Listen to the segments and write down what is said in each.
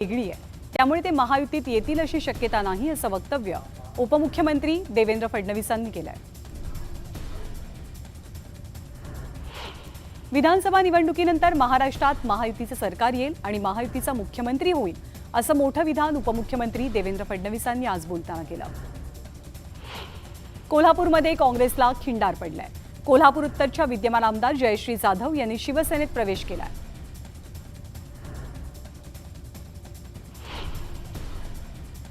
वेगळी आहे, त्यामुळे ते महायुतीत येतील अशी शक्यता नाही असं वक्तव्य उपमुख्यमंत्री देवेंद्र फडणवीसांनी केलंय। विधानसभा निवडणुकीनंतर महाराष्ट्रात महायुतीचं सरकार येईल आणि महायुतीचा मुख्यमंत्री होईल असं मोठं विधान उपमुख्यमंत्री देवेंद्र फडणवीसांनी आज बोलताना केलं। कोल्हापूरमध्ये काँग्रेसला खिंडार पडलाय। कोल्हापूर उत्तरच्या विद्यमान आमदार जयश्री जाधव यांनी शिवसेनेत प्रवेश केलाय।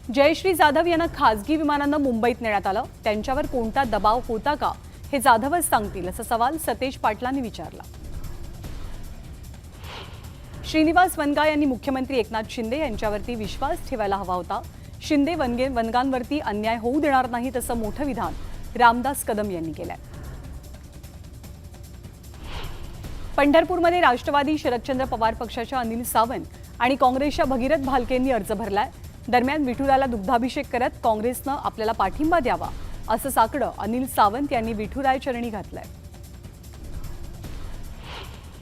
जयश्री जाधव यांना खासगी विमानानं मुंबईत नेण्यात आलं। त्यांच्यावर कोणता दबाव होता का हे जाधवच सांगतील असा सवाल सतेज पाटलांनी विचारला। श्रीनिवास वनगा यांनी मुख्यमंत्री एकनाथ शिंदे यांच्यावरती विश्वास ठेवायला हवा होता। शिंदे वनगांवरती अन्याय होऊ देणार नाही तसं मोठं विधान रामदास कदम यांनी केलंय। पंढरपूरमध्ये राष्ट्रवादी शरदचंद्र पवार पक्षाच्या अनिल सावंत आणि काँग्रेसच्या भगीरथ भालकेंनी अर्ज भरलाय। दरम्यान विठुरायाला दुग्धाभिषेक करत काँग्रेसनं आपल्याला पाठिंबा द्यावा असं साकडं अनिल सावंत यांनी विठुराय चरणी घातलंय।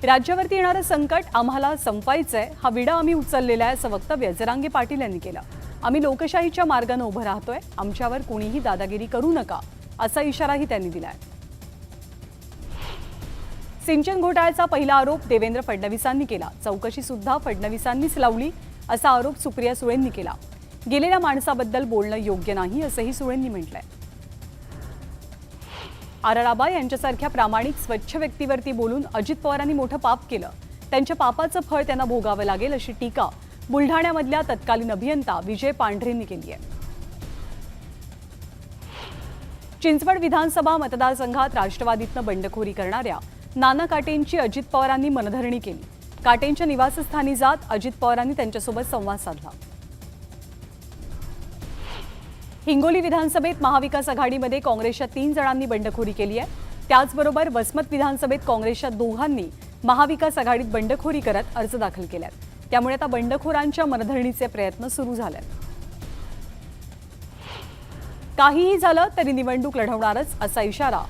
राज्यावरती येणारं संकट आम्हाला संपवायचंय, हा विडा आम्ही उचललेला आहे असं वक्तव्य जरांगे पाटील यांनी केलं। आम्ही लोकशाहीच्या मार्गाने उभं राहतोय, आमच्यावर कोणीही दादागिरी करू नका असा इशाराही त्यांनी दिलाय। सिंचन घोटाळ्याचा पहिला आरोप देवेंद्र फडणवीसांनी केला। चौकशी सुद्धा फडणवीसांनीच लावली असा आरोप सुप्रिया सुळेंनी केला। गेलेल्या माणसाबद्दल बोलणं योग्य नाही असंही सुळेंनी म्हटलंय। आराराबा यांच्यासारख्या प्रामाणिक स्वच्छ व्यक्तीवरती बोलून अजित पवारांनी मोठं पाप केलं, त्यांच्या पापाचं फळ त्यांना भोगावं लागेल अशी टीका बुलढाण्यामधल्या तत्कालीन अभियंता विजय पांढरेंनी केली आहे। चिंचवड विधानसभा मतदारसंघात राष्ट्रवादीतनं बंडखोरी करणाऱ्या नाना काटेंची अजित पवारांनी मनधरणी केली। काटेंच्या निवासस्थानी जात अजित पवारांनी त्यांच्यासोबत संवाद साधला। हिंगोली विधानसभेत महाविकास आघाडीमध्ये काँग्रेसच्या 3 जणांनी बंडखोरी केली आहे। त्याचबरोबर वसमत विधानसभेत काँग्रेसच्या 2 महाविकास आघाडीत बंडखोरी करत अर्ज दाखल केलेत। त्यामुळे आता बंडखोरांच्या मनधरणीचे प्रयत्न सुरू झालेत। काहीही झालं तरी निवडणूक लढवणारच असा इशारा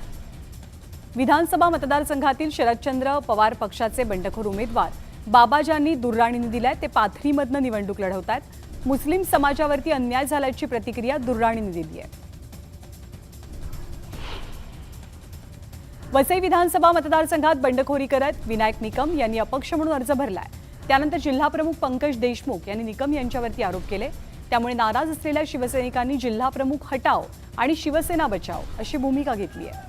विधानसभा मतदारसंघातील शरदचंद्र पवार पक्षाचे बंडखोर उमेदवार बाबाजानी दुर्राणींनी दिलाय। ते पाथरीमधनं निवडणूक लढवतात। मुस्लिम समाजावरती अन्याय झाल्याची प्रतिक्रिया दुर्राणींनी दिली आहे। वसई विधानसभा मतदारसंघात बंडखोरी करत विनायक निकम यांनी अपक्ष म्हणून अर्ज भरलाय। त्यानंतर जिल्हाप्रमुख पंकज देशमुख यांनी निकम यांच्यावरती आरोप केले। त्यामुळे नाराज असलेल्या शिवसैनिकांनी जिल्हाप्रमुख हटाव आणि शिवसेना बचाव अशी भूमिका घेतली आहे।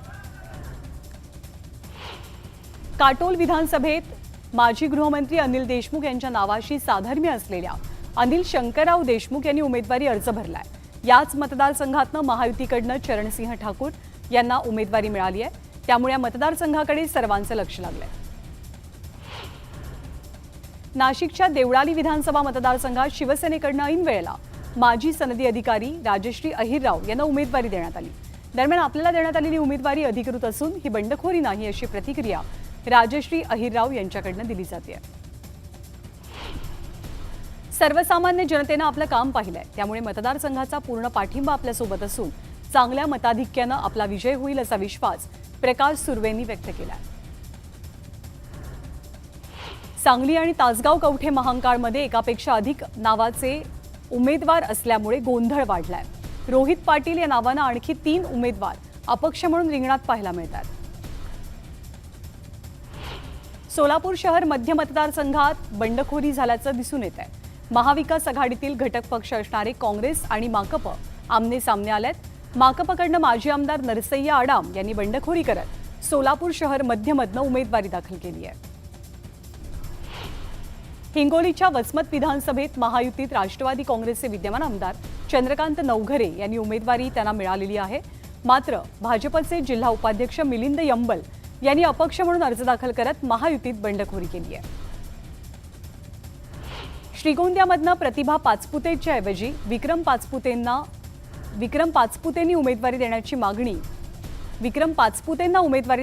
काटोल विधानसभेत माजी गृहमंत्री अनिल देशमुख यांच्या नावाशी साधर्म्य असलेल्या अनिल शंकरराव देशमुख यांनी उमेदवारी अर्ज भरलाय। याच मतदारसंघातनं महायुतीकडनं चरणसिंह ठाकूर यांना उमेदवारी मिळाली आहे। त्यामुळे या मतदारसंघाकडे सर्वांचं लक्ष लागलंय। नाशिकच्या देवळाली विधानसभा मतदारसंघात शिवसेनेकडनं ऐन वेळेला माजी सनदी अधिकारी राजश्री अहिरराव यांना उमेदवारी देण्यात आली। दरम्यान आपल्याला देण्यात आलेली उमेदवारी अधिकृत असून ही बंडखोरी नाही अशी प्रतिक्रिया राजश्री अहिरराव यांच्याकडनं दिली जाते। सर्वसामान्य जनतेनं आपलं काम पाहिलंय, त्यामुळे मतदारसंघाचा पूर्ण पाठिंबा आपल्यासोबत असून चांगल्या मताधिक्यानं आपला विजय होईल असा विश्वास प्रकाश सुर्वेंनी व्यक्त केला। सांगली आणि तासगाव कवठे महांकाळमध्ये एकापेक्षा अधिक नावाचे उमेदवार असल्यामुळे गोंधळ वाढलाय। रोहित पाटील या नावानं आणखी 3 उमेदवार अपक्ष म्हणून रिंगणात पाहायला मिळतात। सोलापूर शहर मध्य मतदारसंघात बंडखोरी झाल्याचं दिसून येत आहे। महाविकास आघाडीतील घटक पक्ष असणारे काँग्रेस आणि माकप आमने सामने आलेत। माकपकडनं माजी आमदार नरसय्या आडाम यांनी बंडखोरी करत सोलापूर शहर मध्यमधनं उमेदवारी दाखल केली आहे। हिंगोलीच्या वसमत विधानसभेत महायुतीत राष्ट्रवादी काँग्रेसचे विद्यमान आमदार चंद्रकांत नवघरे यांनी उमेदवारी त्यांना मिळालेली आहे। मात्र भाजपचे जिल्हा उपाध्यक्ष मिलिंद यंबल यांनी अपक्ष म्हणून अर्ज दाखल करत महायुतीत बंडखोरी केली आहे। श्रीगोंद्यामधनं प्रतिभा पाचपुतेच्या ऐवजी विक्रम पाचपुतेंना उमेदवारी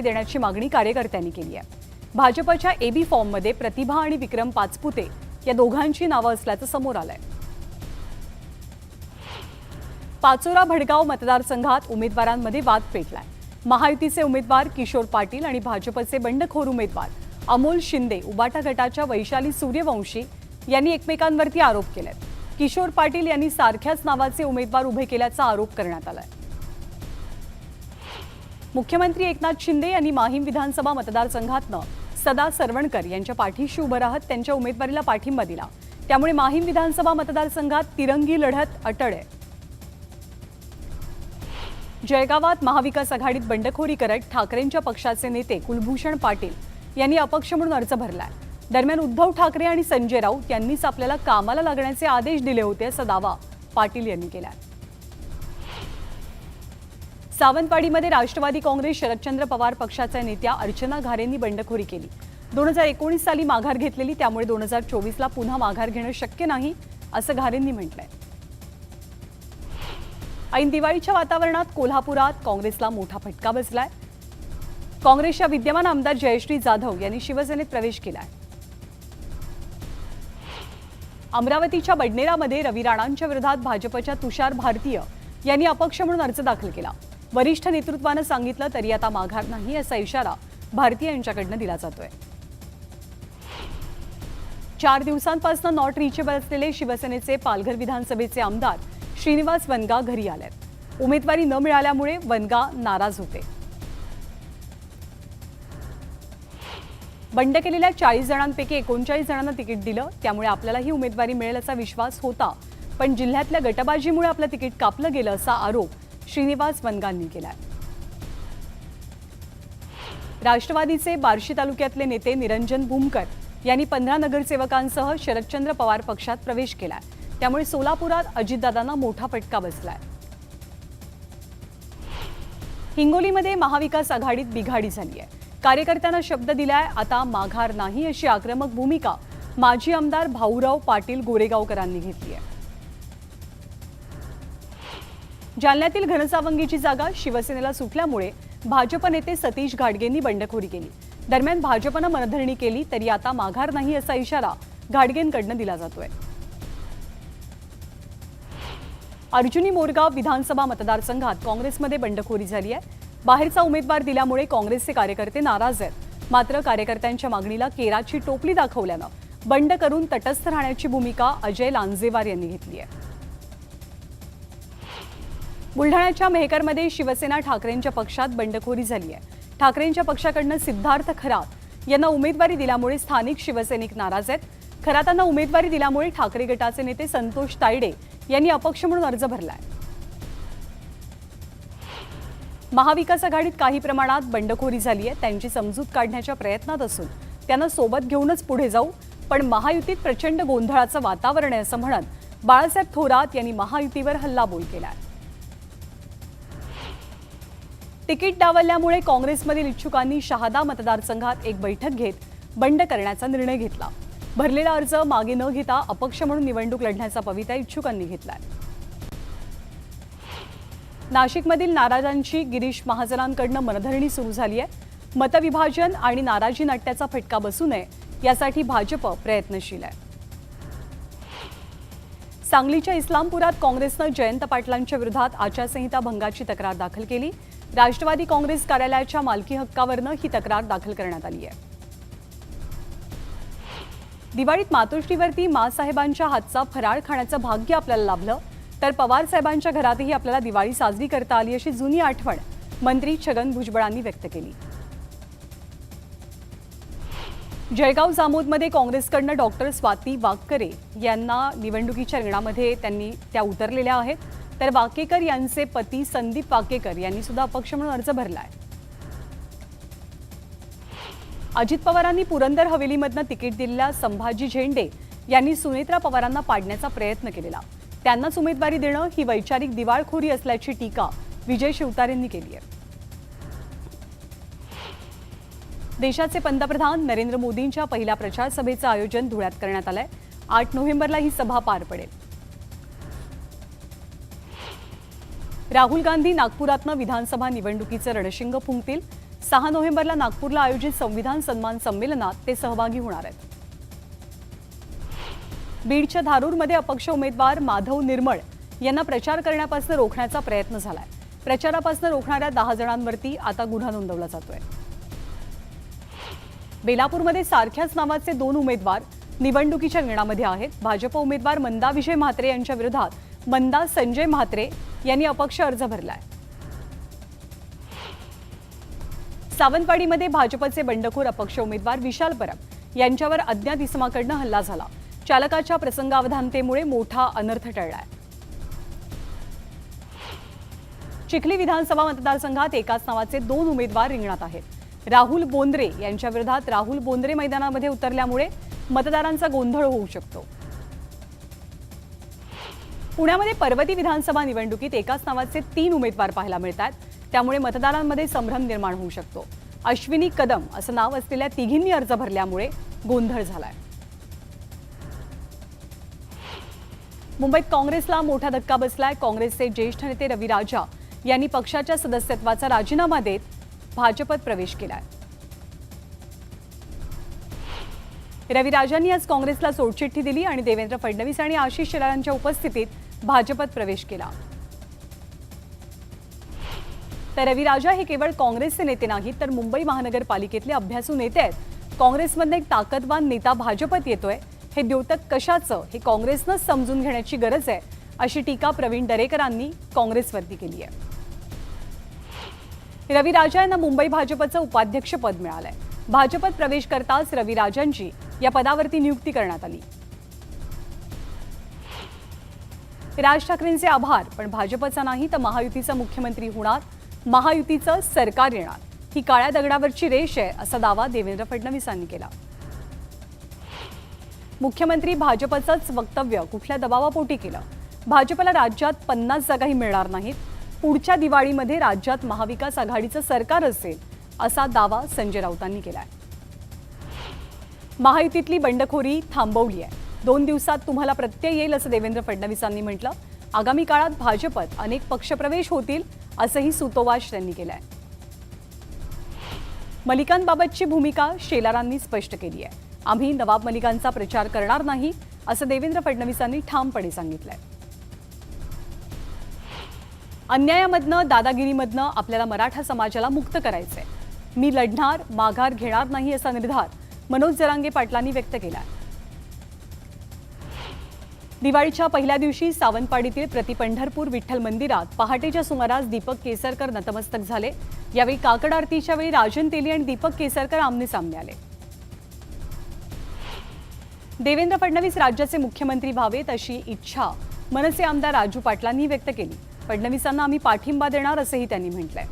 देण्याची मागणी कार्यकर्त्यांनी केली आहे। भाजपच्या एबी फॉर्ममध्ये प्रतिभा आणि विक्रम पाचपुते या दोघांची नावं असल्याचं समोर आलंय। पाचोरा भडगाव मतदारसंघात उमेदवारांमध्ये वाद पेटलाय। महायुतीचे उमेदवार किशोर पाटील आणि भाजपचे बंडखोर उमेदवार अमोल शिंदे उबाटा गटाच्या वैशाली सूर्यवंशी यांनी एकमेकांवरती आरोप केलेत। किशोर पाटील यांनी सारख्याच नावाचे उमेदवार उभे केल्याचा आरोप करण्यात आलाय। मुख्यमंत्री एकनाथ शिंदे यांनी माहीम विधानसभा मतदारसंघातनं सदा सरवणकर यांच्या पाठीशी उभं राहत त्यांच्या उमेदवारीला पाठिंबा दिला। त्यामुळे माहीम विधानसभा मतदारसंघात तिरंगी लढत अटळ आहे। जळगावात महाविकास आघाडीत बंडखोरी करत ठाकरेंच्या पक्षाचे नेते कुलभूषण पाटील यांनी अपक्ष म्हणून अर्ज भरलाय। दरम्यान उद्धव ठाकरे आणि संजय राऊत यांनीच आपल्याला कामाला लागण्याचे आदेश दिले होते असा दावा पाटील यांनी केलाय। सावंतवाडीमध्ये राष्ट्रवादी काँग्रेस शरदचंद्र पवार पक्षाच्या नेत्या अर्चना घारेंनी बंडखोरी केली। 2019 साली माघार घेतलेली, त्यामुळे 2024 ला पुन्हा माघार घेणं शक्य नाही असं घारेंनी म्हटलंय। ऐन दिवाळीच्या वातावरणात कोल्हापुरात काँग्रेसला मोठा फटका बसलाय। काँग्रेसच्या विद्यमान आमदार जयश्री जाधव यांनी शिवसेनेत प्रवेश केलाय। अमरावतीच्या बडनेरामध्ये रवी राणांच्या विरोधात भाजपच्या तुषार भारतीय यांनी अपक्ष म्हणून अर्ज दाखल केला। वरिष्ठ नेतृत्वानं सांगितलं तरी आता माघार नाही असा इशारा भारतीय यांच्याकडनं दिला जातोय। 4 दिवसांपासून नॉट रिचेबल असलेले शिवसेनेचे पालघर विधानसभेचे आमदार श्रीनिवास वनगा घरी आलेत। उमेदवारी न मिळाल्यामुळे वनगा नाराज होते। बंड केलेल्या 40 जणांपैकी 39 जणांना तिकीट दिलं, त्यामुळे आपल्यालाही उमेदवारी मिळेल असा विश्वास होता, पण जिल्ह्यातल्या गटबाजीमुळे आपलं तिकीट कापलं गेलं असा आरोप श्रीनिवास वनगांनी केलाय। राष्ट्रवादीचे बार्शी तालुक्यातले नेते निरंजन भूमकर यांनी 15 नगरसेवकांसह शरदचंद्र पवार पक्षात प्रवेश केलाय। त्यामुळे सोलापुरात अजितदादांना मोठा फटका बसलाय। हिंगोलीमध्ये महाविकास आघाडीत बिघाडी झाली आहे। कार्यकर्त्यांना शब्द दिलाय, आता माघार नाही अशी आक्रमक भूमिका माजी आमदार भाऊराव पाटील गोरेगावकरांनी घेतली आहे। जालन्यातील घनसावंगीची जागा शिवसेनेला सुटल्यामुळे भाजप नेते सतीश घाटगेंनी बंडखोरी केली। दरम्यान भाजपनं मनधरणी केली तरी आता माघार नाही असा इशारा घाटगेंकडनं दिला जातोय। अर्जुनी मोरगाव विधानसभा मतदारसंघात काँग्रेसमध्ये बंडखोरी झाली आहे। बाहेरचा उमेदवार दिल्यामुळे काँग्रेसचे कार्यकर्ते नाराज आहेत। मात्र कार्यकर्त्यांच्या मागणीला केराची टोपली दाखवल्यानं बंड करून तटस्थ राहण्याची भूमिका अजय लांजेवार यांनी घेतली आहे। बुलढाण्याच्या मेहकरमध्ये शिवसेना ठाकरेंच्या पक्षात बंडखोरी झाली आहे। ठाकरेंच्या पक्षाकडनं सिद्धार्थ खरात यांना उमेदवारी दिल्यामुळे स्थानिक शिवसैनिक नाराज आहेत। खरातांना उमेदवारी दिल्यामुळे ठाकरे गटाचे नेते संतोष तायडे यांनी अपक्ष म्हणून अर्ज भरलाय। महाविकास आघाडीत काही प्रमाणात बंडखोरी झाली आहे, त्यांची समजूत काढण्याच्या प्रयत्नात असून त्यांना सोबत घेऊनच पुढे जाऊ, पण महायुतीत प्रचंड गोंधळाचं वातावरण आहे असं म्हणत बाळासाहेब थोरात यांनी महायुतीवर हल्लाबोल केलाय। तिकीट डावलल्यामुळे काँग्रेसमधील इच्छुकांनी शहादा मतदारसंघात एक बैठक घेत बंड करण्याचा निर्णय घेतला। भरलेला अर्ज मागे न घेता अपक्ष म्हणून निवडणूक लढण्याचा पवित्रा इच्छुकांनी घेतलाय। नाशिकमधील नाराजांची गिरीश महाजनांकडून मनधरणी सुरू झाली आहे। मतविभाजन आणि नाराजी नाट्याचा फटका बसू नये यासाठी भाजप प्रयत्नशील आहे। सांगलीच्या इस्लामपुरात काँग्रेसनं जयंत पाटलांच्या विरोधात आचारसंहिता भंगाची तक्रार दाखल केली। राष्ट्रवादी काँग्रेस कार्यालयाच्या मालकी हक्कावरनं ही तक्रार दाखल करण्यात आली आहे। दिवाळीत मातोश्रीवरती माँसाहेबांच्या हातचा फराळ खाण्याचं भाग्य आपल्याला लाभलं, तर पवार साहेबांच्या घरातही आपल्याला दिवाळी साजरी करता आली अशी जुनी आठवण मंत्री छगन भुजबळांनी व्यक्त केली। जळगाव जामोदमध्ये काँग्रेसकडनं डॉक्टर स्वाती वाककरे यांना निवडणुकीच्या रिंगणामध्ये त्या उतरलेल्या आहेत, तर वाकेकर यांचे पती संदीप वाकेकर यांनी सुद्धा अपक्ष म्हणून अर्ज भरलाय। अजित पवारांनी पुरंदर हवेलीमधनं तिकीट दिलेल्या संभाजी झेंडे यांनी सुनेत्रा पवारांना पाडण्याचा प्रयत्न केलेला, त्यांनाच उमेदवारी देणं ही वैचारिक दिवाळखोरी असल्याची टीका विजय शिवतारेंनी केली आहे। देशाचे पंतप्रधान नरेंद्र मोदींच्या पहिल्या प्रचार सभेचं आयोजन धुळ्यात करण्यात आलंय। 8 नोव्हेंबरला ही सभा पार पडेल। राहुल गांधी नागपुरातनं विधानसभा निवडणुकीचं रणशिंग फुंकतील। 6 नोव्हेंबरला नागपूरला आयोजित संविधान सन्मान संमेलनात ते सहभागी होणार आहेत। बीडच्या धारूरमध्ये अपक्ष उमेदवार माधव निर्मळ यांना प्रचार करण्यापासून रोखण्याचा प्रयत्न झालाय। प्रचारापासून रोखणाऱ्या 10 जणांवरती आता गुन्हा नोंदवला जातोय। बेलापूरमध्ये सारख्याच नावाचे 2 उमेदवार निवडणुकीच्या रिंगणामध्ये आहेत. भाजप उमेदवार मंदा विजय म्हात्रे यांच्या विरोधात मंदा संजय म्हात्रे यांनी अपक्ष अर्ज भरलाय. सावंतवाडीमध्ये भाजपचे बंडखोर अपक्ष उमेदवार विशाल परब यांच्यावर अज्ञात इसमाकडून हल्ला झाला. चालकाच्या प्रसंगावधानतेमुळे मोठा अनर्थ टळलाय. चिखली विधानसभा मतदारसंघात एकाच नावाचे 2 उमेदवार रिंगणात आहेत. राहुल बोंद्रे यांच्या विरोधात राहुल बोंद्रे मैदानामध्ये उतरल्यामुळे मतदारांचा गोंधळ होऊ शकतो. पुण्यामध्ये पर्वती विधानसभा निवडणुकीत एकाच नावाचे 3 उमेदवार पाहायला मिळतात. त्यामुळे मतदारांमध्ये संभ्रम निर्माण होऊ शकतो. अश्विनी कदम असं नाव असलेल्या तिघींनी अर्ज भरल्यामुळे गोंधळ झालाय. मुंबईत काँग्रेसला मोठा धक्का बसलाय. काँग्रेसचे ज्येष्ठ नेते रवी राजा यांनी पक्षाच्या सदस्यत्वाचा राजीनामा देत भाजपत प्रवेश केलाय. रवी राजांनी आज काँग्रेसला सोडचिठ्ठी दिली आणि देवेंद्र फडणवीस आणि आशिष शेलारांच्या उपस्थितीत भाजपत प्रवेश केला. तर रवी राजा हे केवळ काँग्रेसचे नेते नाहीत, तर मुंबई महानगरपालिकेतले अभ्यासू नेते आहेत. काँग्रेसमधून एक ताकदवान नेता भाजपत येतोय, हे द्योतक कशाचं हे काँग्रेसनं समजून घेण्याची गरज आहे, अशी टीका प्रवीण दरेकरांनी काँग्रेसवरती केली आहे. रवी राजा यांना मुंबई भाजपचं उपाध्यक्षपद मिळालंय. भाजपत प्रवेश करताच रवी राजांची या पदावरती नियुक्ती करण्यात आली. राज ठाकरेंचे आभार, पण भाजपचा नाही तर महायुतीचा मुख्यमंत्री होणार, महायुतीचं सरकार येणार, ही काळ्या दगडावरची रेष आहे, असा दावा देवेंद्र फडणवीसांनी केला. मुख्यमंत्री भाजपचंच वक्तव्य कुठल्या दबावापोटी केलं? भाजपला राज्यात 50 जागाही मिळणार नाहीत. पुढच्या दिवाळीमध्ये राज्यात महाविकास आघाडीचं सरकार असेल, असा दावा संजय राऊतांनी केलाय. महायुतीतली बंडखोरी थांबवली आहे. 2 दिवसात तुम्हाला प्रत्यय येईल, असं देवेंद्र फडणवीसांनी म्हटलं. आगामी काळात भाजपत अनेक पक्षप्रवेश होतील, असंही सुतोवाच त्यांनी केलाय. मलिकांबाबतची भूमिका शेलारांनी स्पष्ट केली आहे. आम्ही नवाब मलिकांचा प्रचार करणार नाही, असं देवेंद्र फडणवीसांनी ठामपणे सांगितलंय. अन्यायामधनं, दादागिरीमधनं आपल्याला मराठा समाजाला मुक्त करायचंय. मी लढणार, माघार घेणार नाही, असा निर्धार मनोज जरांगे पाटलांनी व्यक्त केला. दिवाळीच्या पहिल्या दिवशी सावंतवाडीतील प्रतिपंढरपूर विठ्ठल मंदिरात पहाटेच्या सुमारास दीपक केसरकर नतमस्तक झाले. यावेळी काकड आरतीच्या वेळी राजन तेली आणि दीपक केसरकर आमने सामने आले. देवेंद्र फडणवीस राज्याचे मुख्यमंत्री व्हावेत, अशी इच्छा मनसे आमदार राजू पाटलांनी व्यक्त केली. फडणवीसांना आम्ही पाठिंबा देणार, असंही त्यांनी म्हटलंय.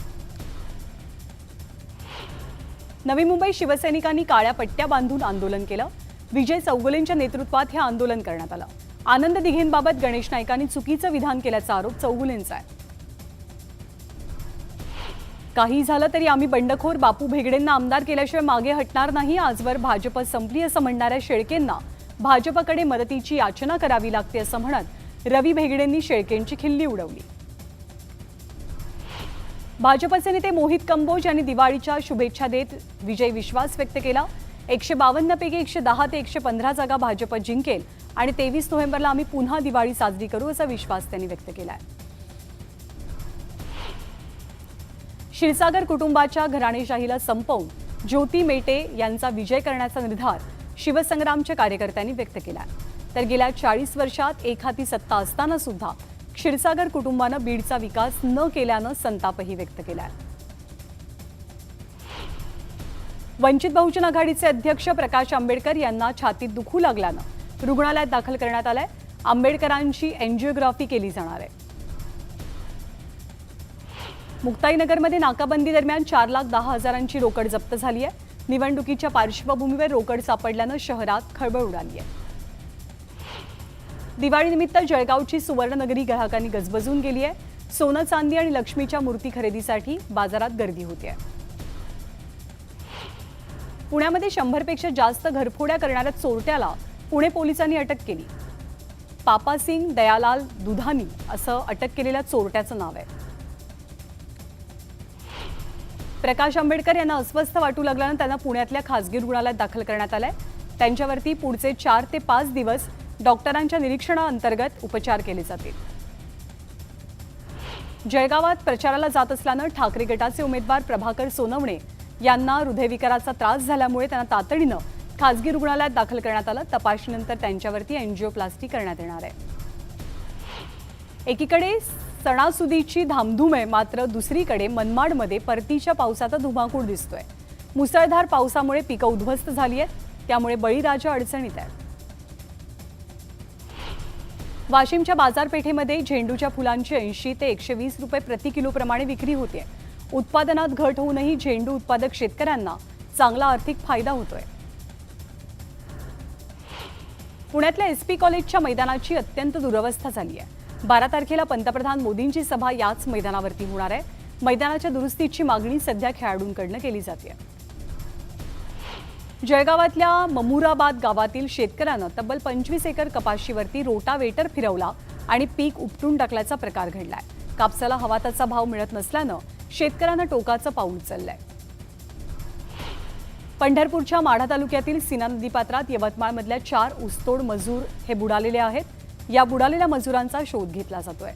नवी मुंबई शिवसैनिकांनी काळ्या पट्ट्या बांधून आंदोलन केलं. विजय चौगुलेंच्या नेतृत्वात हे आंदोलन करण्यात आलं. आनंद दिघेंबाबत गणेश नाईकांनी चुकीचं विधान केल्याचा आरोप चौगुलेंचा आहे. काही झालं तरी आम्ही बंडखोर बापू भेगडेंना आमदार केल्याशिवाय मागे हटणार नाही. आजवर भाजप संपली असं म्हणणाऱ्या शेळकेंना भाजपकडे मदतीची याचना करावी लागते, असं म्हणत रवी भेगडेंनी शेळकेंची खिल्ली उडवली. भाजपचे नेते मोहित कंबोज यांनी दिवाळीच्या शुभेच्छा देत विजय विश्वास व्यक्त केला. 152 पैकी 110 ते 115 जागा भाजप जिंकेल आणि 23 नोव्हेंबरला आम्ही पुन्हा दिवाळी साजरी करू, असा विश्वास त्यांनी व्यक्त केलाय. क्षीरसागर कुटुंबाच्या घराणेशाहीला संपवून ज्योती मेटे यांचा विजय करण्याचा निर्धार शिवसंग्रामच्या कार्यकर्त्यांनी व्यक्त केला. तर गेल्या 40 वर्षात एक हाती सत्ता असताना सुद्धा क्षीरसागर कुटुंबानं बीडचा विकास न केल्यानं संतापही व्यक्त केलाय. वंचित बहुजन आघाडीचे अध्यक्ष प्रकाश आंबेडकर यांना छातीत दुखू लागल्यानं रुग्णालयात दाखल करण्यात आलंय. आंबेडकरांची एंजिओग्राफी केली जाणार आहे. मुक्ताईनगरमध्ये नाकाबंदी दरम्यान 4,10,000ची रोकड जप्त झाली आहे. निवडणुकीच्या पार्श्वभूमीवर रोकड सापडल्यानं शहरात खळबळ उडाली आहे. दिवाळीनिमित्त जळगावची सुवर्णनगरी ग्राहकांनी गजबजून गेली आहे. सोनं, चांदी आणि लक्ष्मीच्या मूर्ती खरेदीसाठी बाजारात गर्दी होते. पुण्यामध्ये 100पेक्षा जास्त घरफोड्या करणाऱ्या चोरट्याला पुणे पोलिसांनी अटक केली. पापासिंग दयालाल दुधानी असं अटक केलेल्या चोरट्याचं नाव आहे. प्रकाश आंबेडकर यांना अस्वस्थ वाटू लागल्यानं त्यांना पुण्यातल्या खासगी रुग्णालयात दाखल करण्यात आलंय. त्यांच्यावरती पुढचे 4 ते 5 दिवस डॉक्टरांच्या निरीक्षणाअंतर्गत उपचार केले जातील. जळगावात प्रचाराला जात असल्यानं ठाकरे गटाचे उमेदवार प्रभाकर सोनवणे यांना हृदयविकाराचा त्रास झाल्यामुळे त्यांना तातडीनं खासगी रुग्णालयात दाखल करण्यात आलं। तपासणीनंतर त्यांच्यावरती एंजिओप्लास्टी करण्यात येणार आहे। एकीकडे सणासुदीची धामधूम आहे, मात्र दुसरीकडे मनमाडमध्ये परतीच्या पावसाचा धुमाकूळ दिसतोय। मुसळधार पावसामुळे पिकं उद्ध्वस्त झाली आहेत, त्यामुळे बळीराजा अडचणीत आहे। वाशिमच्या बाजारपेठेमध्ये झेंडूच्या फुलांची 80 ते 120 रुपये प्रति किलो प्रमाणे विक्री होते। उत्पादनात घट होऊनही झेंडू उत्पादक शेतकऱ्यांना चांगला आर्थिक फायदा होतोय। पुण्यातल्या एसपी कॉलेजच्या मैदानाची अत्यंत दुरवस्था झाली आहे। 12 तारखेला पंतप्रधान मोदींची सभा याच मैदानावरती होणार आहे। मैदानाच्या दुरुस्तीची मागणी सध्या खेळाडूंकडून केली जाते। जळगावातल्या ममुराबाद गावातील शेतकऱ्यानं तब्बल 25 एकर कपाशीवरती रोटावेटर फिरवला आणि पीक उपटून टाकल्याचा प्रकार घडलाय। कापसाला हवा तसा भाव मिळत नसल्यानं शेतकऱ्यांना टोकाचं पाऊल उचललंय। पंढरपूरच्या माढा तालुक्यातील सीना नदीपात्रात यवतमाळमधल्या 4 ऊसतोड मजूर हे बुडालेले आहेत। या बुडालेल्या मजुरांचा शोध घेतला जातोय।